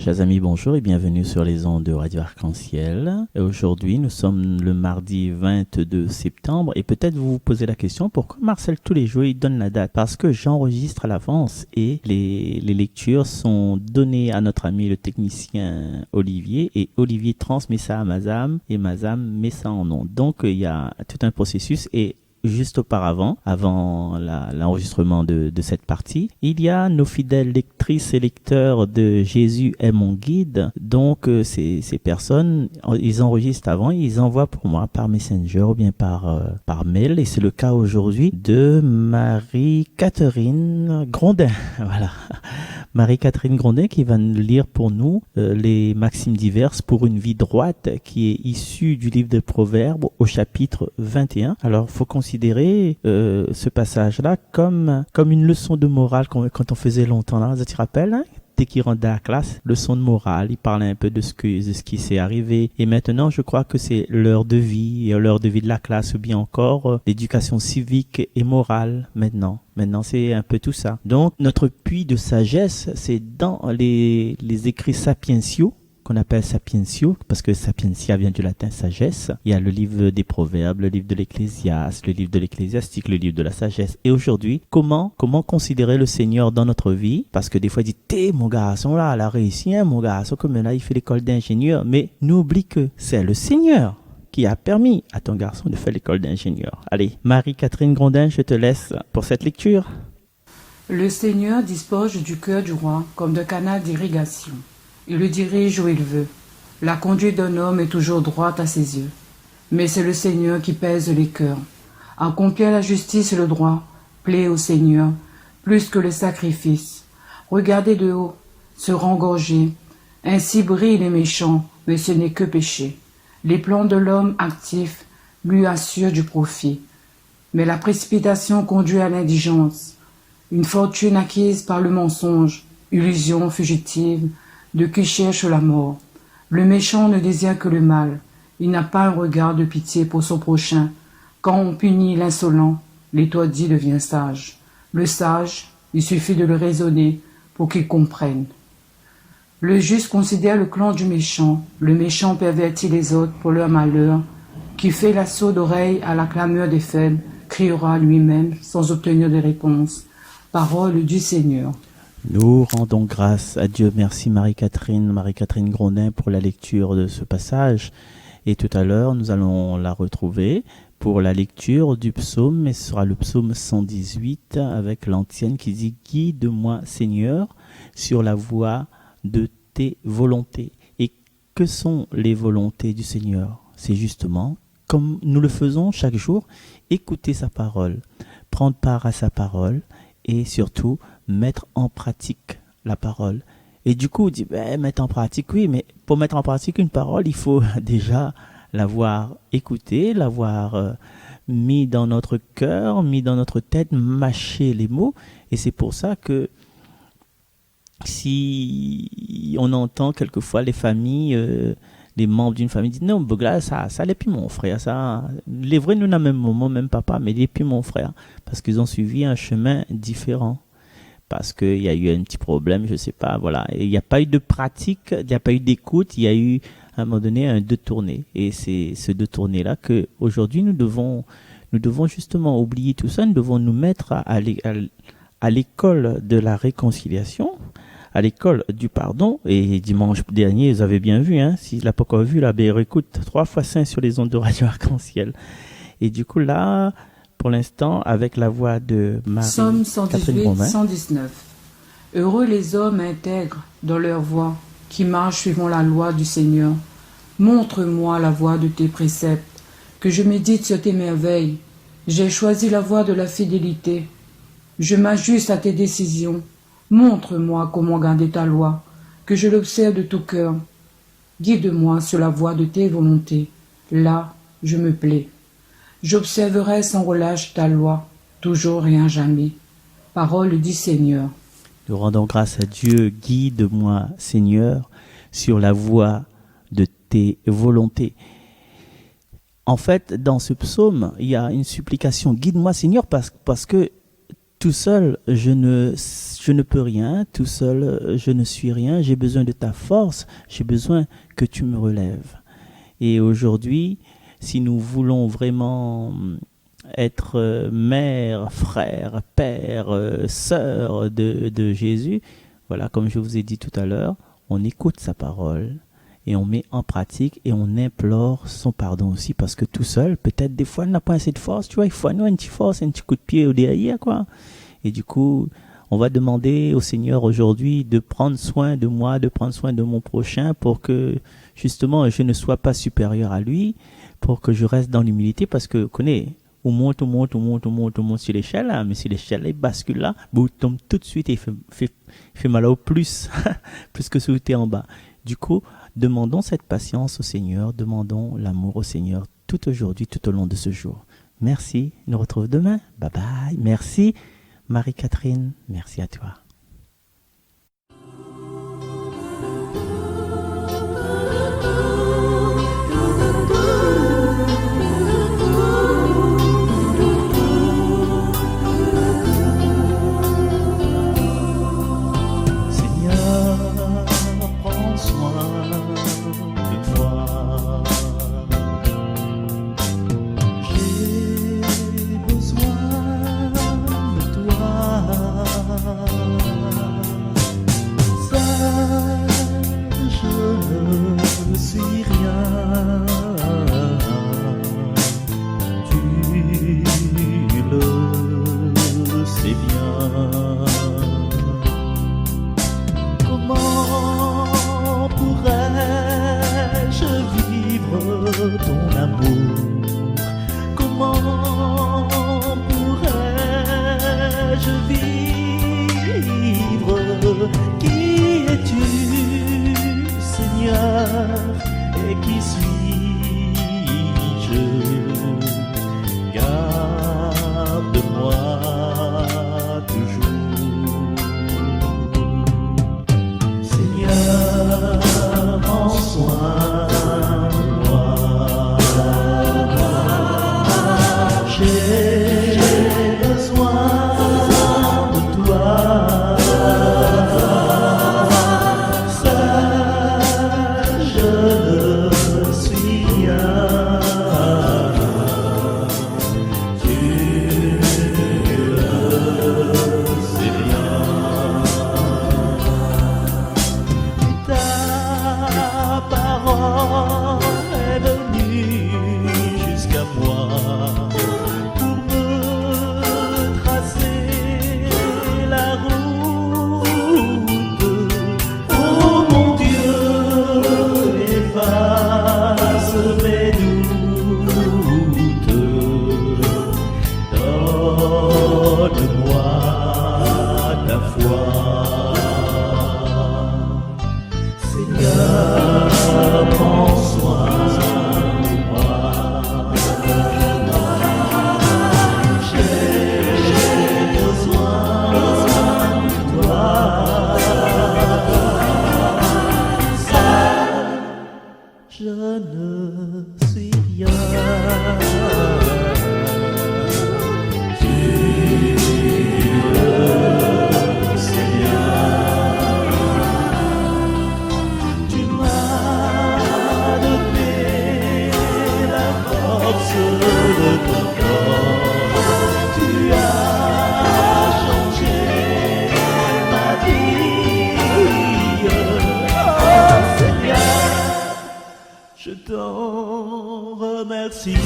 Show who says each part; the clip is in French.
Speaker 1: Chers amis, bonjour et bienvenue sur les ondes de Radio Arc-en-Ciel. Et aujourd'hui, nous sommes le mardi 22 septembre et peut-être vous vous posez la question, pourquoi Marcel tous les jours il donne la date? Parce que j'enregistre à l'avance et les lectures sont données à notre ami le technicien Olivier et Olivier transmet ça à Mazam et Mazam met ça en ondes. Donc il y a tout un processus et juste auparavant, avant l'enregistrement de cette partie, il y a nos fidèles lectrices et lecteurs de Jésus est mon guide. Donc, ces personnes, ils enregistrent avant, ils envoient pour moi par Messenger ou bien par mail. Et c'est le cas aujourd'hui de Marie-Catherine Grondin. Voilà. Marie-Catherine Grondin qui va nous lire pour nous les maximes diverses pour une vie droite qui est issue du livre des Proverbes au chapitre 21. Alors, faut considérer ce passage-là comme une leçon de morale quand on faisait longtemps là. Tu te rappelles, hein? Dès qu'il rendait à la classe, leçon de morale, il parlait un peu de ce qui s'est arrivé. Et maintenant, je crois que c'est l'heure de vie de la classe ou bien encore l'éducation civique et morale maintenant. Maintenant, c'est un peu tout ça. Donc, notre puits de sagesse, c'est dans les écrits sapientiaux, qu'on appelle sapientio, parce que sapientia vient du latin sagesse. Il y a le livre des Proverbes, le livre de l'Ecclésiaste, le livre de l'Ecclésiastique, le livre de la sagesse. Et aujourd'hui, comment considérer le Seigneur dans notre vie? Parce que des fois, il dit, t'es mon garçon là, elle a réussi, hein, mon garçon, comme là, il fait l'école d'ingénieur. Mais n'oublie que c'est le Seigneur qui a permis à ton garçon de faire l'école d'ingénieur. Allez, Marie-Catherine Grondin, je te laisse pour cette lecture.
Speaker 2: Le Seigneur dispose du cœur du roi comme d'un canal d'irrigation. Il le dirige où il veut. La conduite d'un homme est toujours droite à ses yeux. Mais c'est le Seigneur qui pèse les cœurs. Accomplir la justice et le droit plaît au Seigneur, plus que le sacrifice. Regardez de haut, se rengorger. Ainsi brillent les méchants, mais ce n'est que péché. Les plans de l'homme actif lui assurent du profit. Mais la précipitation conduit à l'indigence. Une fortune acquise par le mensonge, illusion fugitive, de qui cherche la mort. Le méchant ne désire que le mal. Il n'a pas un regard de pitié pour son prochain. Quand on punit l'insolent, l'étourdi devient sage. Le sage, il suffit de le raisonner pour qu'il comprenne. Le juste considère le clan du méchant. Le méchant pervertit les autres pour leur malheur. Qui fait la sourde oreille à la clameur des faibles, criera lui-même sans obtenir de réponse. Parole du Seigneur.
Speaker 1: Nous rendons grâce à Dieu. Merci Marie-Catherine Grondin pour la lecture de ce passage. Et tout à l'heure, nous allons la retrouver pour la lecture du psaume, mais ce sera le psaume 118 avec l'antienne qui dit « Guide-moi Seigneur sur la voie de tes volontés ». Et que sont les volontés du Seigneur? C'est justement, comme nous le faisons chaque jour, écouter sa parole, prendre part à sa parole et surtout mettre en pratique la parole. Et du coup, on dit, mettre en pratique, oui, mais pour mettre en pratique une parole, il faut déjà l'avoir écoutée, l'avoir mis dans notre cœur, mis dans notre tête, mâcher les mots. Et c'est pour ça que si on entend quelquefois les familles, les membres d'une famille disent, non, Bogla, ça l'est plus mon frère, ça, les vrais, nous n'avons même maman, même papa, mais il n'est plus mon frère. Parce qu'ils ont suivi un chemin différent. Parce qu'il y a eu un petit problème, je sais pas, voilà. Et il n'y a pas eu de pratique, il n'y a pas eu d'écoute, il y a eu, à un moment donné, un détourné. Et c'est ce détourné-là que, aujourd'hui, nous devons justement oublier tout ça, nous devons nous mettre à l'école de la réconciliation, à l'école du pardon. Et dimanche dernier, vous avez bien vu, hein, s'il n'a pas encore vu, là, ben, écoute, 3 fois 5 sur les ondes de Radio Arc-en-Ciel. Et du coup, là, pour l'instant, avec la voix de
Speaker 2: Psaume 118, 119. Heureux les hommes intègres dans leur voie, qui marchent suivant la loi du Seigneur. Montre-moi la voie de tes préceptes, que je médite sur tes merveilles. J'ai choisi la voie de la fidélité. Je m'ajuste à tes décisions. Montre-moi comment garder ta loi, que je l'observe de tout cœur. Guide-moi sur la voie de tes volontés. Là, je me plais. J'observerai sans relâche ta loi, toujours et à jamais. Parole du Seigneur.
Speaker 1: Nous rendons grâce à Dieu. Guide-moi, Seigneur, sur la voie de tes volontés. En fait, dans ce psaume, il y a une supplication. Guide-moi, Seigneur, parce que tout seul, je ne peux rien, tout seul, je ne suis rien, j'ai besoin de ta force, j'ai besoin que tu me relèves. Et aujourd'hui, si nous voulons vraiment être mère, frère, père, sœur de Jésus, voilà, comme je vous ai dit tout à l'heure, on écoute sa parole et on met en pratique et on implore son pardon aussi parce que tout seul, peut-être des fois, on n'a pas assez de force, tu vois, il faut nous une petite force, un petit coup de pied au derrière, quoi. Et du coup, on va demander au Seigneur aujourd'hui de prendre soin de moi, de prendre soin de mon prochain pour que justement je ne sois pas supérieur à lui, pour que je reste dans l'humilité parce que, connais, on monte sur l'échelle, là, mais si l'échelle elle bascule là, on tombe tout de suite et il fait mal au plus, plus que celui qui est en bas. Du coup, demandons cette patience au Seigneur, demandons l'amour au Seigneur tout aujourd'hui, tout au long de ce jour. Merci, nous retrouvons demain. Bye bye. Merci Marie-Catherine, merci à toi.
Speaker 3: Ton amour, comment pourrais-je vivre? Qui es-tu, Seigneur, et qui suis-je? Garde-moi toujours, Seigneur, prends soin. J'ai besoin de toi, seul je ne suis rien, tu le sais bien. Ta parole est venue jusqu'à moi. Je ne suis rien. Tu le sais bien. Tu m'as donné la force de ton corps. Tu as changé ma vie. Oh Seigneur, je t'en remercie.